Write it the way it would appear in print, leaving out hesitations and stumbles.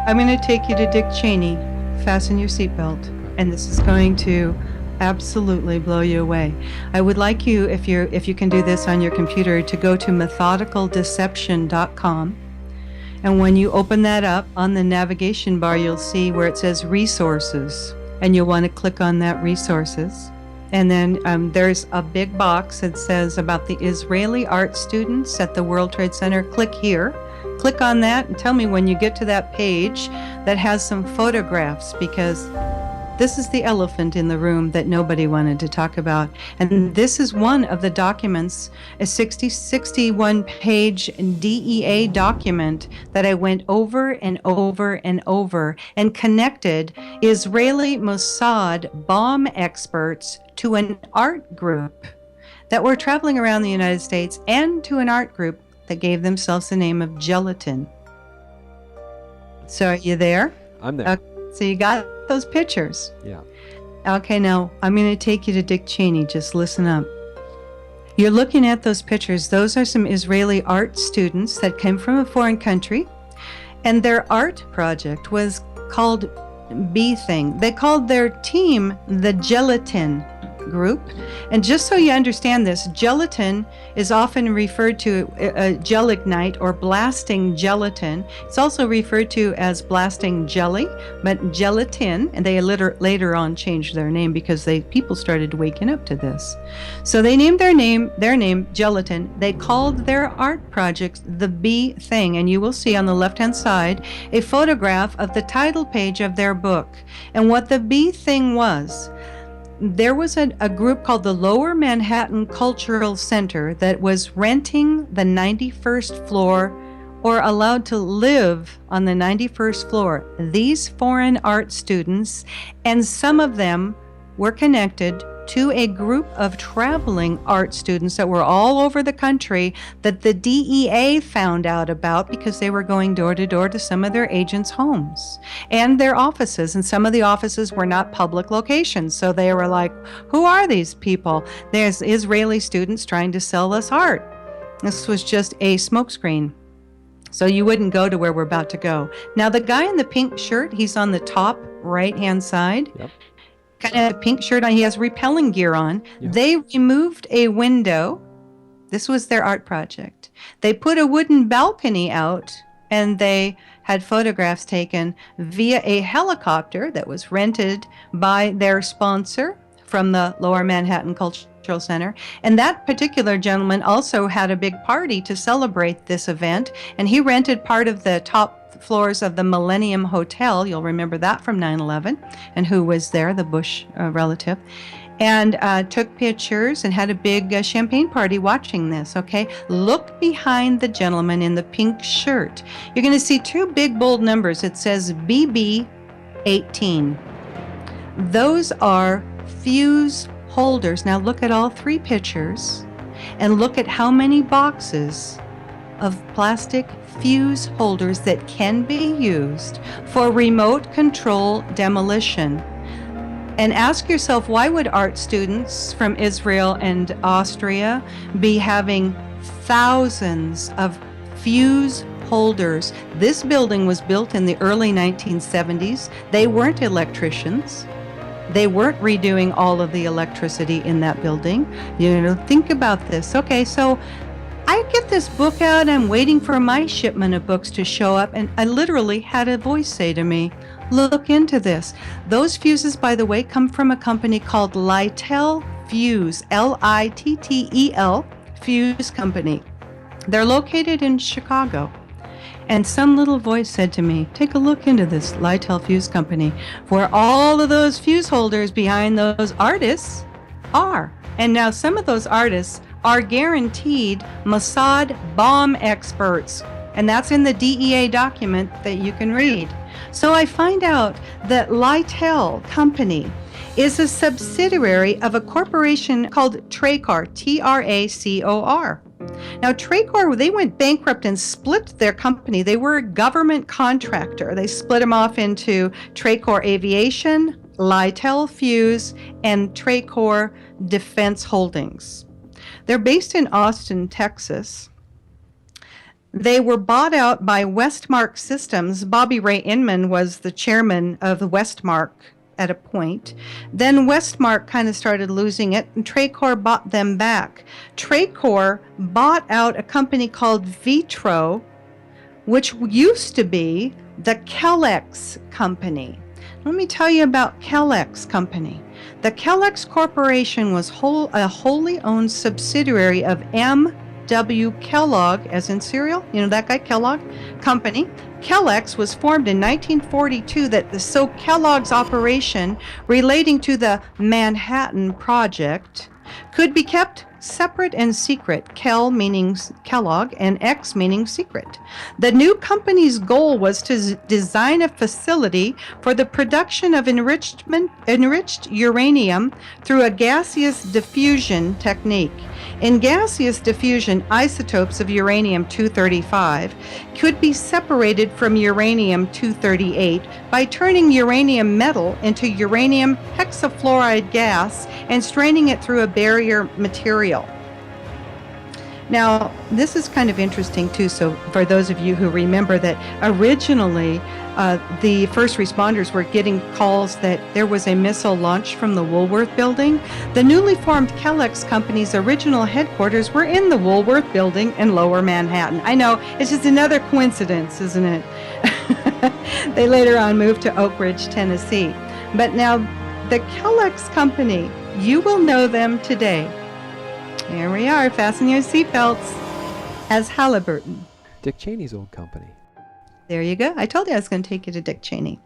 I'm going to take you to Dick Cheney. Fasten your seatbelt. And this is going to absolutely blow you away. I would like you, if you can do this on your computer, to go to methodicaldeception.com. And when you open that up, on the navigation bar, you'll see where it says resources. And you'll want to click on that resources. And then there's a big box that says about the Israeli art students at the World Trade Center. Click here. Click on that and tell me when you get to that page that has some photographs, because this is the elephant in the room that nobody wanted to talk about. And this is one of the documents, a 61-page DEA document that I went over and over and over and connected Israeli Mossad bomb experts to an art group that were traveling around the United States, and to an art group that gave themselves the name of Gelatin. So are you there? I'm there. Okay, so you got those pictures? Yeah. Okay, now I'm going to take you to Dick Cheney. Just listen up. You're looking at those pictures. Those are some Israeli art students that came from a foreign country, and their art project was called B Thing. They called their team the Gelatin Group. And just so you understand this, gelatin is often referred to gelignite or blasting gelatin. It's also referred to as blasting jelly, but gelatin, and they later on changed their name because people started waking up to this. So they named their name Gelatin. They called their art project the B Thing, and you will see on the left-hand side a photograph of the title page of their book. And what the B Thing was, there was a group called the Lower Manhattan Cultural Center that was renting the 91st floor, or allowed to live on the 91st floor. These foreign art students, and some of them were connected to a group of traveling art students that were all over the country that the DEA found out about because they were going door to door to some of their agents' homes and their offices. And some of the offices were not public locations. So they were like, who are these people? There's Israeli students trying to sell us art. This was just a smokescreen. So you wouldn't go to where we're about to go. Now, the guy in the pink shirt, he's on the top right-hand side. Yep. Kind of a pink shirt on. He has repelling gear on. Yeah. They removed a window. This was their art project. They put a wooden balcony out, and they had photographs taken via a helicopter that was rented by their sponsor from the Lower Manhattan Cultural Center. And that particular gentleman also had a big party to celebrate this event, and he rented part of the top floors of the Millennium Hotel. You'll remember that from 9/11, and who was there, the Bush relative, and took pictures and had a big champagne party watching this. Okay, look behind the gentleman in the pink shirt. You're going to see two big bold numbers. It says BB18. Those are fuse holders. Now look at all three pictures and look at how many boxes of plastic fuse holders that can be used for remote control demolition. And ask yourself, why would art students from Israel and Austria be having thousands of fuse holders? This building was built in the early 1970s. They weren't electricians. They weren't redoing all of the electricity in that building. Think about this. Okay, so I get this book out, I'm waiting for my shipment of books to show up, and I literally had a voice say to me, look into this. Those fuses, by the way, come from a company called Littel Fuse, Littel Fuse Company. They're located in Chicago. And some little voice said to me, take a look into this Littel Fuse Company, where all of those fuse holders behind those artists are. And now some of those artists are guaranteed Mossad bomb experts. And that's in the DEA document that you can read. So I find out that Littel Company is a subsidiary of a corporation called Tracor, Tracor. Now, Tracor, they went bankrupt and split their company. They were a government contractor. They split them off into Tracor Aviation, Littel Fuse, and Tracor Defense Holdings. They're based in Austin, Texas. They were bought out by Westmark Systems. Bobby Ray Inman was the chairman of the Westmark at a point. Then Westmark kind of started losing it, and Tracor bought them back. Tracor bought out a company called Vitro, which used to be the Kellex Company. Let me tell you about Kellex Company. The Kellex Corporation was a wholly owned subsidiary of M.W. Kellogg, as in cereal, you know that guy, Kellogg Company. Kellex was formed in 1942 so Kellogg's operation relating to the Manhattan Project could be kept separate and secret, Kel meaning Kellogg and X meaning secret. The new company's goal was to design a facility for the production of enriched uranium through a gaseous diffusion technique. In gaseous diffusion, isotopes of uranium-235 could be separated from uranium-238 by turning uranium metal into uranium hexafluoride gas and straining it through a barrier material. Now, this is kind of interesting too. So for those of you who remember that originally the first responders were getting calls that there was a missile launched from the Woolworth building. The newly formed Kellex Company's original headquarters were in the Woolworth building in Lower Manhattan. I know, it's just another coincidence, isn't it? They later on moved to Oak Ridge, Tennessee. But now the Kellex Company, you will know them today. Here we are, fasten your seatbelts, as Halliburton. Dick Cheney's old company. There you go. I told you I was going to take you to Dick Cheney.